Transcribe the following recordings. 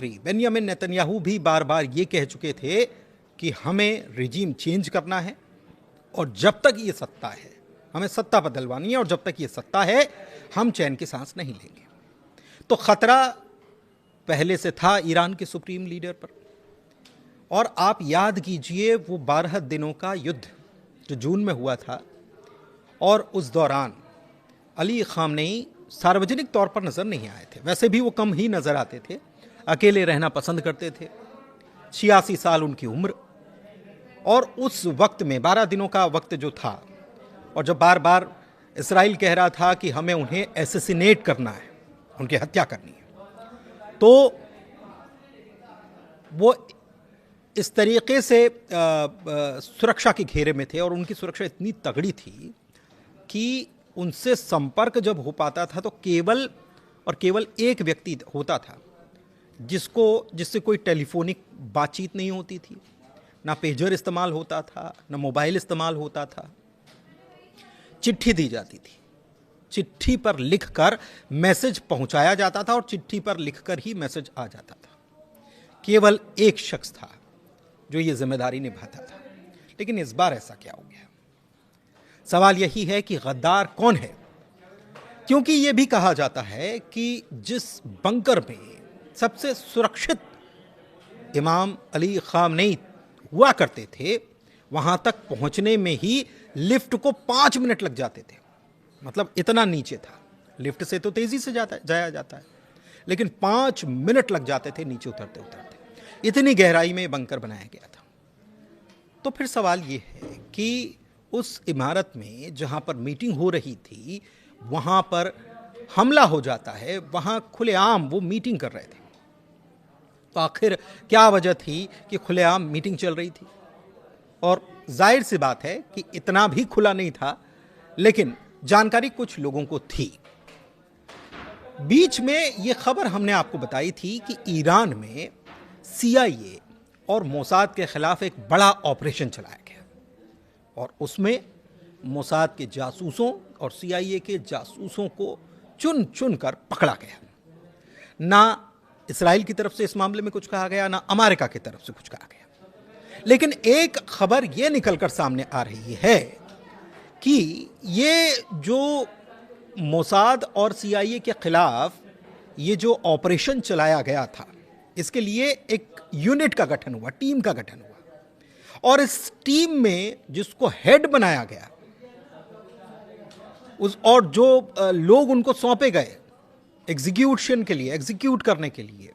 Benjamin Netanyahu भी बार बार ये कह चुके थे कि हमें रिजीम चेंज करना है और जब तक ये सत्ता है हमें सत्ता बदलवानी है और जब तक ये सत्ता है हम चैन की सांस नहीं लेंगे। तो खतरा पहले से था ईरान के सुप्रीम लीडर पर। और आप याद कीजिए वो 12 दिनों का युद्ध जो जून में हुआ था और उस दौरान अली खामनेई सार्वजनिक तौर पर नजर नहीं आए थे। वैसे भी वो कम ही नजर आते थे, अकेले रहना पसंद करते थे। 86 साल उनकी उम्र और उस वक्त में 12 दिनों का वक्त जो था और जब बार बार इसराइल कह रहा था कि हमें उन्हें एसेसिनेट करना है, उनकी हत्या करनी है, तो वो इस तरीके से सुरक्षा के घेरे में थे और उनकी सुरक्षा इतनी तगड़ी थी कि उनसे संपर्क जब हो पाता था तो केवल और केवल एक व्यक्ति होता था जिससे कोई टेलीफोनिक बातचीत नहीं होती थी, ना पेजर इस्तेमाल होता था, ना मोबाइल इस्तेमाल होता था। चिट्ठी दी जाती थी, चिट्ठी पर लिखकर मैसेज पहुंचाया जाता था और चिट्ठी पर लिखकर ही मैसेज आ जाता था। केवल एक शख्स था जो ये जिम्मेदारी निभाता था। लेकिन इस बार ऐसा क्या हो गया? सवाल यही है कि गद्दार कौन है, क्योंकि यह भी कहा जाता है कि जिस बंकर में सबसे सुरक्षित इमाम अली खामनेई हुआ करते थे वहां तक पहुंचने में ही लिफ्ट को 5 मिनट लग जाते थे। मतलब इतना नीचे था। लिफ्ट से तो तेजी से जाया जाता है, लेकिन 5 मिनट लग जाते थे नीचे उतरते उतरते। इतनी गहराई में बंकर बनाया गया था। तो फिर सवाल यह है कि उस इमारत में जहां पर मीटिंग हो रही थी वहां पर हमला हो जाता है, वहां खुलेआम वो मीटिंग कर रहे थे। तो आखिर क्या वजह थी कि खुलेआम मीटिंग चल रही थी? और जाहिर सी बात है कि इतना भी खुला नहीं था, लेकिन जानकारी कुछ लोगों को थी। बीच में यह खबर हमने आपको बताई थी कि ईरान में CIA और मोसाद के खिलाफ एक बड़ा ऑपरेशन चलाया गया और उसमें मोसाद के जासूसों और CIA के जासूसों को चुन चुन कर पकड़ा गया। ना इसराइल की तरफ से इस मामले में कुछ कहा गया, ना अमेरिका की तरफ से कुछ कहा गया। लेकिन एक खबर यह निकलकर सामने आ रही है कि ये जो मोसाद और CIA के खिलाफ ये जो ऑपरेशन चलाया गया था, इसके लिए एक यूनिट का गठन हुआ, टीम का गठन हुआ। और इस टीम में जिसको हेड बनाया गया और जो लोग उनको सौंपे गए एग्जीक्यूशन के लिए, एग्जीक्यूट करने के लिए,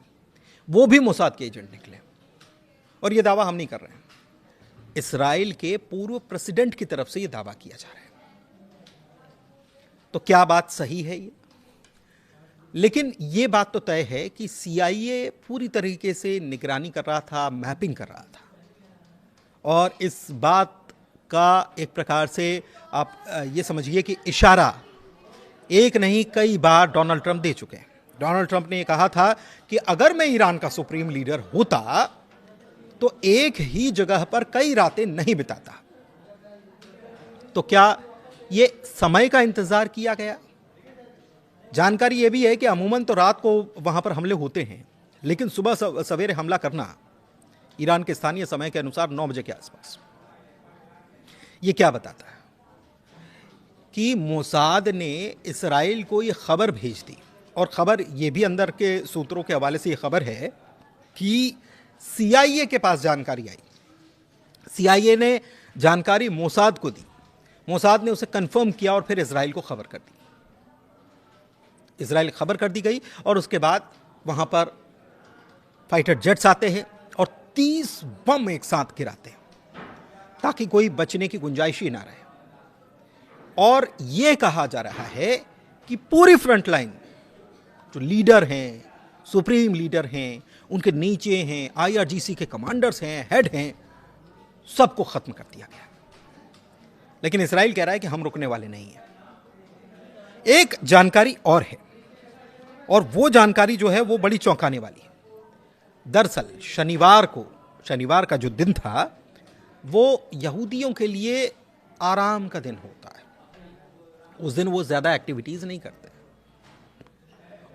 वो भी मोसाद के एजेंट निकले। और ये दावा हम नहीं कर रहे हैं, इसराइल के पूर्व प्रेसिडेंट की तरफ से ये दावा किया जा रहा है। तो क्या बात सही है ये? लेकिन ये बात तो तय है कि CIA पूरी तरीके से निगरानी कर रहा था, मैपिंग कर रहा था। और इस बात का एक प्रकार से आप ये समझिए कि इशारा एक नहीं कई बार डोनाल्ड ट्रंप दे चुके हैं। डोनाल्ड ट्रंप ने यह कहा था कि अगर मैं ईरान का सुप्रीम लीडर होता तो एक ही जगह पर कई रातें नहीं बिताता। तो क्या यह समय का इंतजार किया गया? जानकारी यह भी है कि अमूमन तो रात को वहां पर हमले होते हैं, लेकिन सुबह सवेरे हमला करना ईरान के स्थानीय समय के अनुसार 9 बजे के आसपास। यह क्या बताता है कि मोसाद ने इसराइल को यह खबर भेज दी। और खबर यह भी अंदर के सूत्रों के हवाले से यह खबर है कि CIA के पास जानकारी आई। CIA ने जानकारी मोसाद को दी, मोसाद ने उसे कंफर्म किया और फिर इसराइल को खबर कर दी। इसराइल खबर कर दी गई और उसके बाद वहां पर फाइटर जेट्स आते हैं और 30 बम एक साथ गिराते हैं ताकि कोई बचने की गुंजाइश ही ना रहे। और यह कहा जा रहा है कि पूरी फ्रंट लाइन जो लीडर हैं, सुप्रीम लीडर हैं, उनके नीचे हैं, IRGC के कमांडर्स हैं, हेड हैं, सबको खत्म कर दिया गया। लेकिन इसराइल कह रहा है कि हम रुकने वाले नहीं हैं। एक जानकारी और है और वो जानकारी जो है वो बड़ी चौंकाने वाली है। दरअसल शनिवार का जो दिन था वो यहूदियों के लिए आराम का दिन होता है। उस दिन वो ज्यादा एक्टिविटीज नहीं करते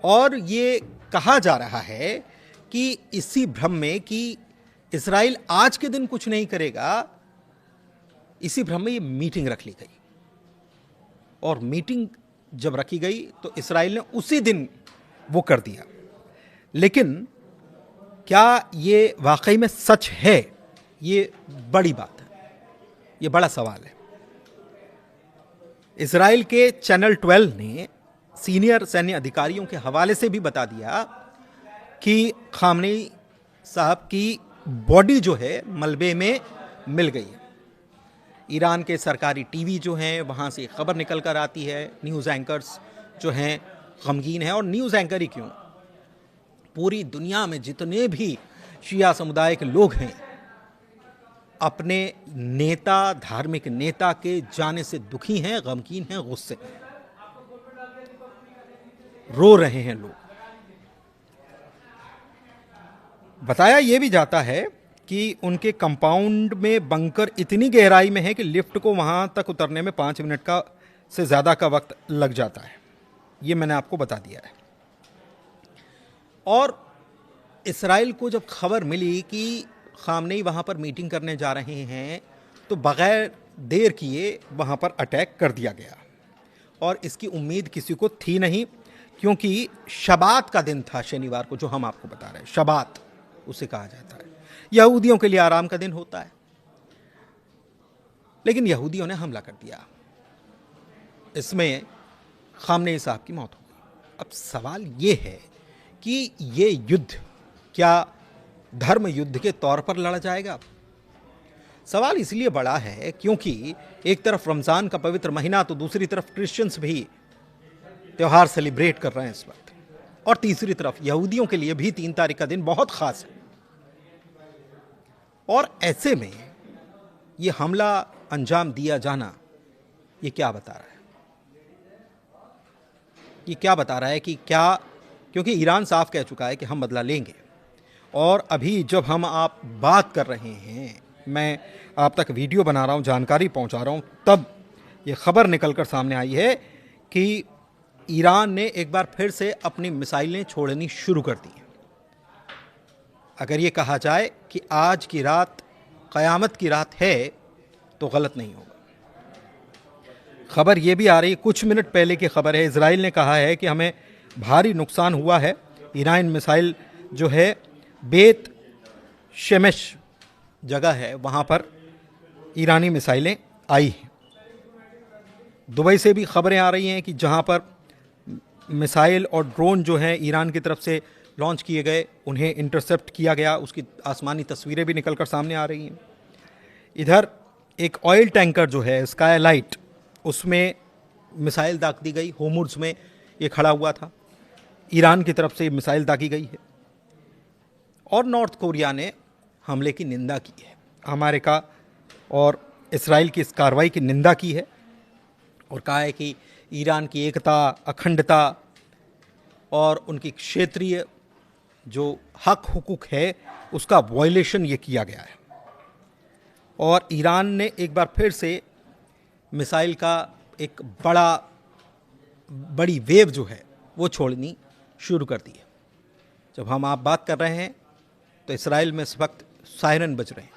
और ये कहा जा रहा है कि इसी भ्रम में कि इजराइल आज के दिन कुछ नहीं करेगा, इसी भ्रम में ये मीटिंग रख ली गई। और मीटिंग जब रखी गई तो इजराइल ने उसी दिन वो कर दिया। लेकिन क्या ये वाकई में सच है? ये बड़ी बात है, ये बड़ा सवाल है। इजराइल के चैनल 12 ने सीनियर सैन्य अधिकारियों के हवाले से भी बता दिया कि खामनेई साहब की बॉडी जो है मलबे में मिल गई है। ईरान के सरकारी टीवी जो हैं वहाँ से खबर निकल कर आती है, न्यूज़ एंकर्स जो हैं गमगीन हैं। और न्यूज़ एंकर ही क्यों, पूरी दुनिया में जितने भी शिया समुदाय के लोग हैं अपने नेता, धार्मिक नेता के जाने से दुखी हैं, गमगीन हैं, गुस्से हैं, रो रहे हैं लोग। बताया यह भी जाता है कि उनके कंपाउंड में बंकर इतनी गहराई में है कि लिफ्ट को वहां तक उतरने में 5 मिनट का से ज़्यादा का वक्त लग जाता है। ये मैंने आपको बता दिया है। और इसराइल को जब खबर मिली कि खामनेई वहां पर मीटिंग करने जा रहे हैं तो बगैर देर किए वहां पर अटैक कर दिया गया। और इसकी उम्मीद किसी को थी नहीं, क्योंकि शबात का दिन था शनिवार को, जो हम आपको बता रहे हैं। शबात उसे कहा जाता है, यहूदियों के लिए आराम का दिन होता है। लेकिन यहूदियों ने हमला कर दिया, इसमें खामनेई साहब की मौत हो गई। अब सवाल ये है कि ये युद्ध क्या धर्म युद्ध के तौर पर लड़ा जाएगा? सवाल इसलिए बड़ा है क्योंकि एक तरफ रमजान का पवित्र महीना तो दूसरी तरफ क्रिश्चियंस भी त्योहार सेलिब्रेट कर रहे हैं इस वक्त, और तीसरी तरफ यहूदियों के लिए भी 3 तारीख का दिन बहुत खास है। और ऐसे में ये हमला अंजाम दिया जाना ये क्या बता रहा है? ये क्या बता रहा है कि क्या, क्योंकि ईरान साफ कह चुका है कि हम बदला लेंगे। और अभी जब हम आप बात कर रहे हैं, मैं आप तक वीडियो बना रहा हूं, जानकारी पहुंचा रहा हूं, तब ये खबर निकलकर सामने आई है कि ईरान ने एक बार फिर से अपनी मिसाइलें छोड़नी शुरू कर दी हैं। अगर ये कहा जाए कि आज की रात क़यामत की रात है तो गलत नहीं होगा। खबर ये भी आ रही, कुछ मिनट पहले की खबर है, इजराइल ने कहा है कि हमें भारी नुकसान हुआ है। ईरान मिसाइल जो है बेत शेमेश जगह है, वहाँ पर ईरानी मिसाइलें आई हैं। दुबई से भी खबरें आ रही हैं कि जहाँ पर मिसाइल और ड्रोन जो हैं ईरान की तरफ से लॉन्च किए गए, उन्हें इंटरसेप्ट किया गया, उसकी आसमानी तस्वीरें भी निकलकर सामने आ रही हैं। इधर एक ऑयल टैंकर जो है स्काईलाइट, उसमें मिसाइल दाग दी गई। होर्मुज़ में ये खड़ा हुआ था, ईरान की तरफ से मिसाइल दागी गई है। और नॉर्थ कोरिया ने हमले की निंदा की है, अमेरिका और इसराइल की इस कार्रवाई की निंदा की है और कहा है कि ईरान की एकता, अखंडता और उनकी क्षेत्रीय जो हक हुकूक है उसका वायलेशन ये किया गया है। और ईरान ने एक बार फिर से मिसाइल का एक बड़ी वेव जो है वो छोड़नी शुरू कर दी है। जब हम आप बात कर रहे हैं तो इसराइल में इस वक्त सायरन बज रहे हैं,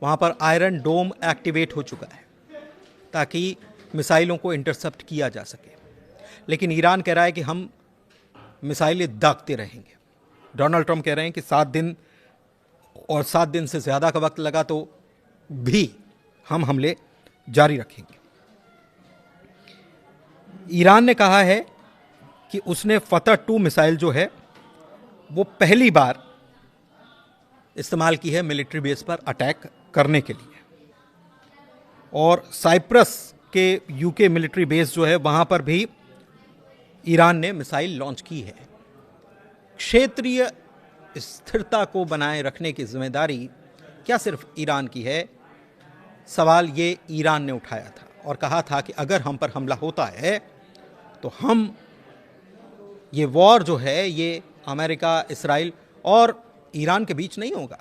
वहाँ पर आयरन डोम एक्टिवेट हो चुका है ताकि मिसाइलों को इंटरसेप्ट किया जा सके। लेकिन ईरान कह रहा है कि हम मिसाइलें दागते रहेंगे। डोनाल्ड ट्रंप कह रहे हैं कि 7 दिन और 7 दिन से ज़्यादा का वक्त लगा तो भी हम हमले जारी रखेंगे। ईरान ने कहा है कि उसने फतह 2 मिसाइल जो है वो पहली बार इस्तेमाल की है मिलिट्री बेस पर अटैक करने के लिए। और साइप्रस के यूके मिलिट्री बेस जो है वहाँ पर भी ईरान ने मिसाइल लॉन्च की है। क्षेत्रीय स्थिरता को बनाए रखने की जिम्मेदारी क्या सिर्फ ईरान की है? सवाल ये ईरान ने उठाया था और कहा था कि अगर हम पर हमला होता है तो हम, ये वॉर जो है ये अमेरिका, इसराइल और ईरान के बीच नहीं होगा,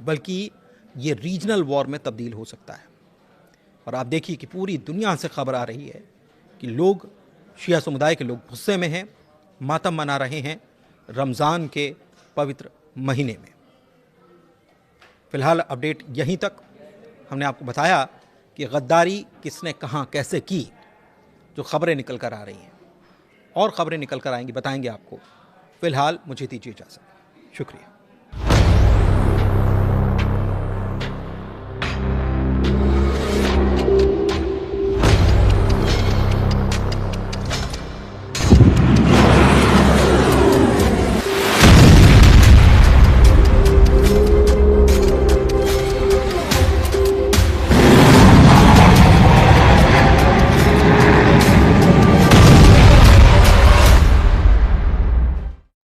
बल्कि ये रीजनल वॉर में तब्दील हो सकता है। और आप देखिए कि पूरी दुनिया से खबर आ रही है कि लोग, शिया समुदाय के लोग गुस्से में हैं, मातम मना रहे हैं रमज़ान के पवित्र महीने में। फ़िलहाल अपडेट यहीं तक। हमने आपको बताया कि गद्दारी किसने कहाँ कैसे की, जो खबरें निकल कर आ रही हैं और ख़बरें निकल कर आएंगी, बताएंगे आपको। फ़िलहाल मुझे दीजिए इजाज़त। शुक्रिया।